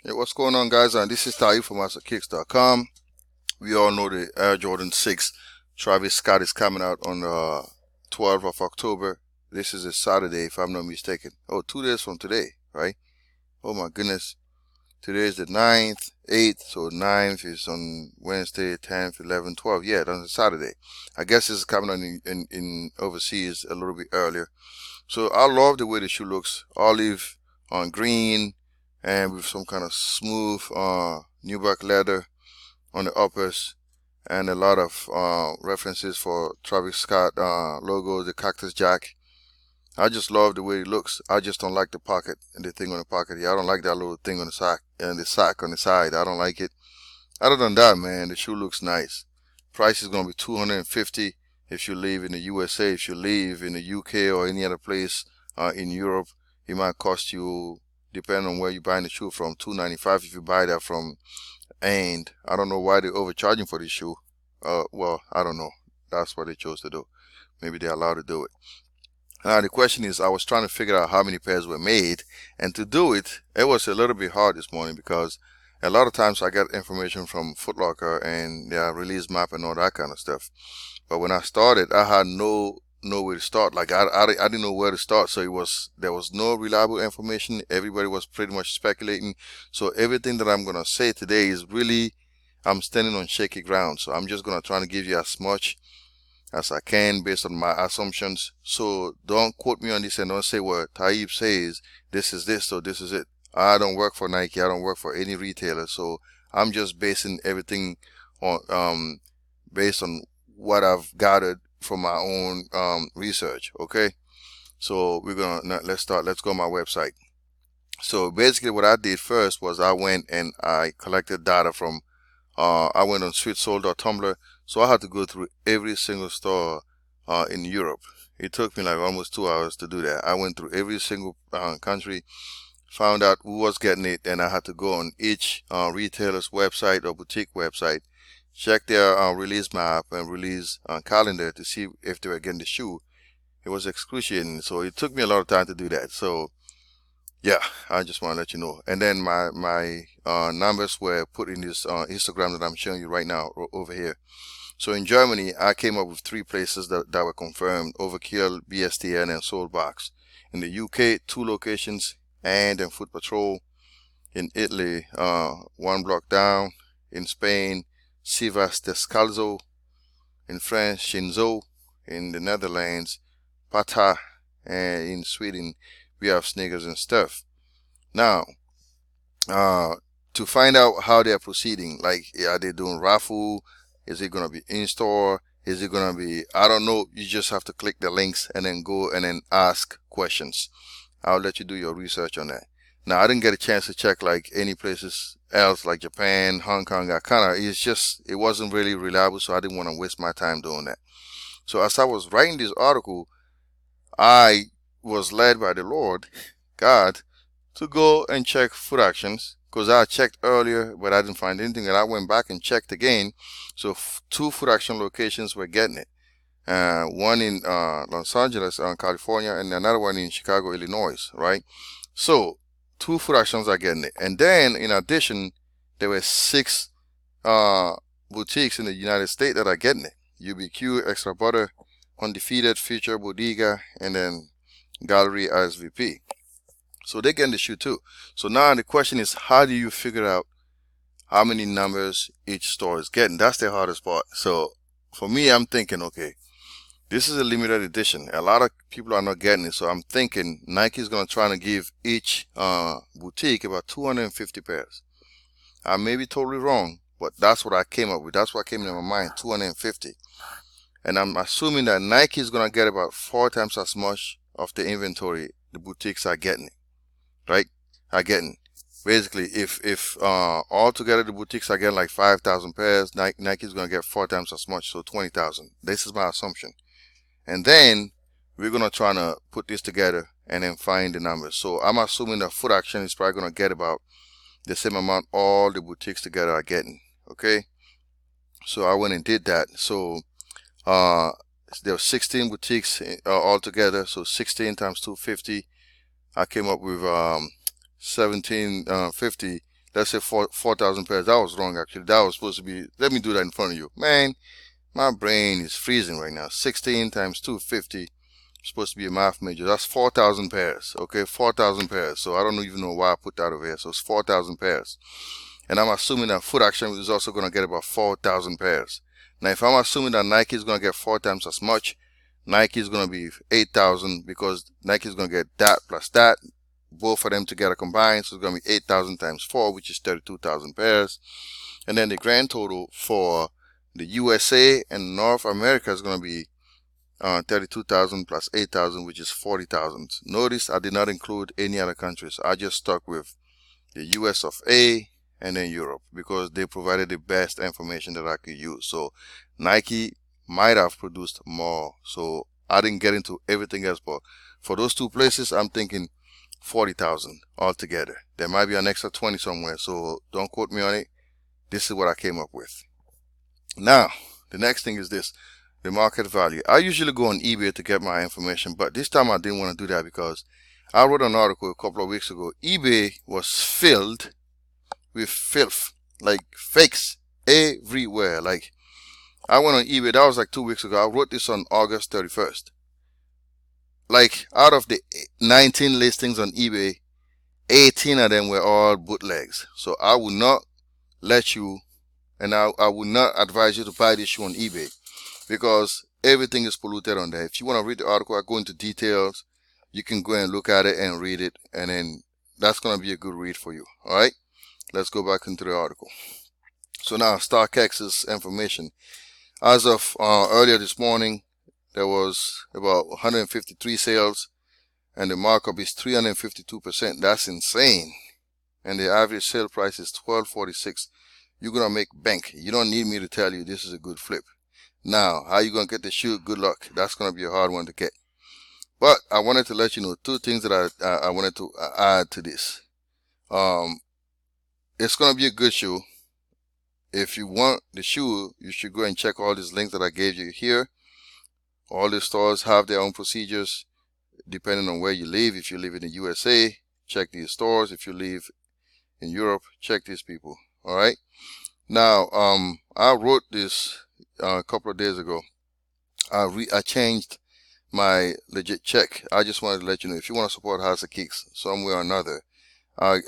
Hey, what's going on, guys? This is Taib from MasterKicks.com. We all know the Air Jordan 6 Travis Scott is coming out on the 12th of October. This is a Saturday, if I'm not mistaken. Oh, 2 days from today, right? Oh my goodness. Today is the 9th, 8th, so 9th is on Wednesday, 10th, 11th, 12th. Yeah, that's a Saturday. I guess this is coming out in overseas a little bit earlier. So I love the way the shoe looks. Olive on green and with some kind of smooth nubuck leather on the uppers, and a lot of references for Travis Scott logo, the cactus jack. I just love the way it looks. I just don't like the pocket and the thing on the pocket here. I don't like that little thing on the sack and the sack on the side. I don't like it. Other than that, man, the shoe looks nice. Price is gonna be $250 if you live in the USA. If you live in the UK or any other place in Europe, it might cost you, depending on where you're buying the shoe from, $295 if you buy that from. And I don't know why they're overcharging for this shoe. Well, I don't know. That's what they chose to do. Maybe they're allowed to do it. Now the question is, I was trying to figure out how many pairs were made, and to do it, it was a little bit hard this morning because a lot of times I get information from Foot Locker and their release map and all that kind of stuff. But when I started, I had no way to start. Like I didn't know where to start, so there was no reliable information. Everybody was pretty much speculating. So everything that I'm gonna say today is really, I'm standing on shaky ground. So I'm just gonna try to give you as much as I can based on my assumptions. So don't quote me on this and don't say what Taib says, this is this, so this is it. I don't work for Nike. I don't work for any retailer. So I'm just basing everything on based on what I've gathered from my own research. Okay, so let's start. Let's go to my website. So basically what I did first was I went and I collected data from I went on sweetsoul.tumblr. So I had to go through every single store in Europe. It took me like almost 2 hours to do that. I went through every single country, found out who was getting it, and I had to go on each retailer's website or boutique website, check their release map and release calendar to see if they were getting the shoe. It was excruciating, so it took me a lot of time to do that. So yeah, I just want to let you know. And then my numbers were put in this histogram that I'm showing you right now over here. So in Germany, I came up with 3 places that were confirmed: Overkill, BSTN, and Soulbox. In the UK, 2 locations, and in Foot Patrol. In Italy, 1 block down. In Spain, Sivas Descalzo. In France, Shinzo. In the Netherlands, Pata. And in Sweden, we have Sneakers and Stuff. Now, to find out how they're proceeding, like, are they doing raffle? Is it gonna be in store? Is it gonna be, I don't know. You just have to click the links and then go and then ask questions. I'll let you do your research on that. Now, I didn't get a chance to check like any places else like Japan, Hong Kong. It wasn't really reliable, so I didn't want to waste my time doing that. So as I was writing this article, I was led by the Lord God to go and check Foot Actions, because I checked earlier but I didn't find anything, and I went back and checked again. So 2 Foot Action locations were getting it. One in Los Angeles, California, and another one in Chicago, Illinois, right? So 2 Foot Actions are getting it. And then in addition, there were 6 boutiques in the United States that are getting it: UBQ, Extra Butter, Undefeated, Future, Bodega, and then Gallery RSVP. So they're getting the shoe too. So now the question is, how do you figure out how many numbers each store is getting? That's the hardest part. So for me, I'm thinking, okay, this is a limited edition. A lot of people are not getting it. So I'm thinking Nike is going to try to give each boutique about 250 pairs. I may be totally wrong, but that's what I came up with. That's what came into my mind, 250. And I'm assuming that Nike is going to get about 4 times as much of the inventory the boutiques are getting it. Right? Are getting. Basically, if altogether the boutiques are getting like 5,000 pairs, Nike is going to get 4 times as much, so 20,000. This is my assumption. And then we're going to try to put this together and then find the numbers. So I'm assuming that Foot Action is probably going to get about the same amount all the boutiques together are getting. Okay? So I went and did that. So there were 16 boutiques altogether, so 16 times 250. I came up with 1750. let's say 4,000 pairs. That was wrong actually. That was supposed to be, let me do that in front of you. Man, my brain is freezing right now. 16 times 250, supposed to be a math major. That's 4,000 pairs. Okay, 4,000 pairs. So I don't even know why I put that over here. So it's 4,000 pairs. And I'm assuming that Foot Action is also going to get about 4,000 pairs. Now, if I'm assuming that Nike is going to get 4 times as much, Nike is going to be 8,000 because Nike is going to get that plus that. Both of them together combined, so it's going to be 8,000 times 4, which is 32,000 pairs. And then the grand total for the USA and North America is going to be 32,000 plus 8,000, which is 40,000. Notice I did not include any other countries. I just stuck with the US of A and then Europe because they provided the best information that I could use. So Nike might have produced more, so I didn't get into everything else, but for those two places I'm thinking 40,000 altogether. There might be an extra 20 somewhere, so don't quote me on it. This is what I came up with. Now the next thing is this, the market value. I usually go on eBay to get my information, but this time I didn't want to do that because I wrote an article a couple of weeks ago. eBay was filled with filth, like fakes everywhere. Like I went on eBay, that was like 2 weeks ago. I wrote this on August 31st. Like out of the 19 listings on eBay, 18 of them were all bootlegs. So I would not let you, and I would not advise you to buy this shoe on eBay because everything is polluted on there. If you want to read the article, I go into details. You can go and look at it and read it, and then that's going to be a good read for you. All right, let's go back into the article. So now StockX's information. As of earlier this morning, there was about 153 sales, and the markup is 352%. That's insane. And the average sale price is $12.46. You're gonna make bank. You don't need me to tell you this is a good flip. Now, how you gonna get the shoe? Good luck. That's gonna be a hard one to get. But I wanted to let you know two things that I wanted to add to this. It's gonna be a good shoe. If you want the shoe, you should go and check all these links that I gave you here. All the stores have their own procedures depending on where you live. If you live in the USA, check these stores. If you live in Europe, check these people. All right. Now, I wrote this a couple of days ago. I changed my legit check. I just wanted to let you know, if you want to support House of Kicks some way or another, I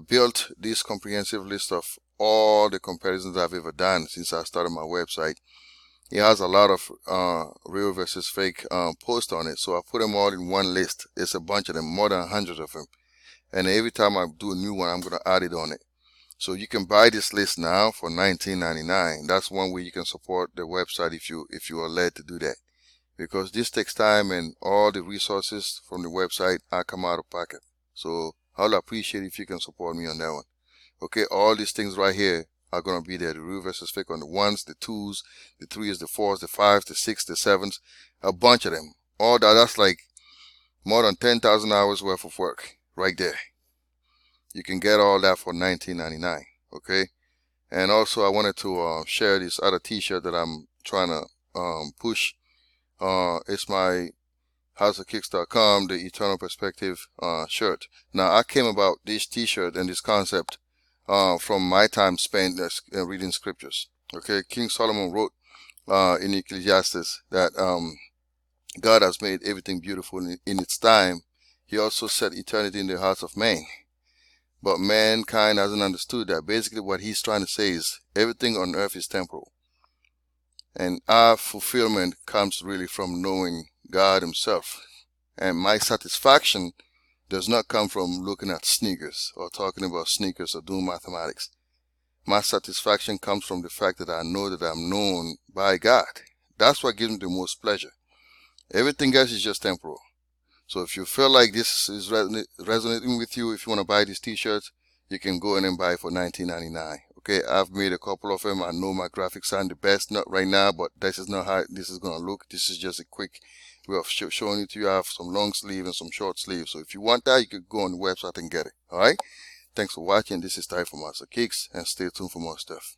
built this comprehensive list of all the comparisons I've ever done since I started my website. It has a lot of real versus fake posts on it, so I put them all in one list. It's a bunch of them, more than 100 of them, and every time I do a new one, I'm gonna add it on it. So you can buy this list now for $19.99. That's one way you can support the website if you are led to do that, because this takes time and all the resources from the website I come out of pocket. So I'll appreciate if you can support me on that one. Okay, all these things right here are going to be there. The real versus fake on the 1s, the 2s, the 3s, the 4s, the 5s, the 6s, the 7s, a bunch of them. All that's like more than 10,000 hours worth of work right there. You can get all that for $19.99. Okay, and also I wanted to share this other t-shirt that I'm trying to push. It's my howsokicks.com, the Eternal Perspective shirt. Now I came about this t-shirt and this concept from my time spent reading scriptures. Okay, King Solomon wrote in Ecclesiastes that God has made everything beautiful in its time. He also set eternity in the hearts of man. But mankind hasn't understood that. Basically what he's trying to say is everything on earth is temporal. And our fulfillment comes really from knowing God himself. And my satisfaction does not come from looking at sneakers or talking about sneakers or doing mathematics. My satisfaction comes from the fact that I know that I'm known by God. That's what gives me the most pleasure. Everything else is just temporal. So if you feel like this is resonating with you, if you want to buy these t-shirts, you can go in and buy it for $19.99. Okay, I've made a couple of them. I know my graphics aren't the best, not right now, but this is not how this is going to look. This is just a quick way of showing it to you. I have some long sleeve and some short sleeve. So if you want that, you could go on the website and get it. All right. Thanks for watching. This is Ty from House of Kicks, and stay tuned for more stuff.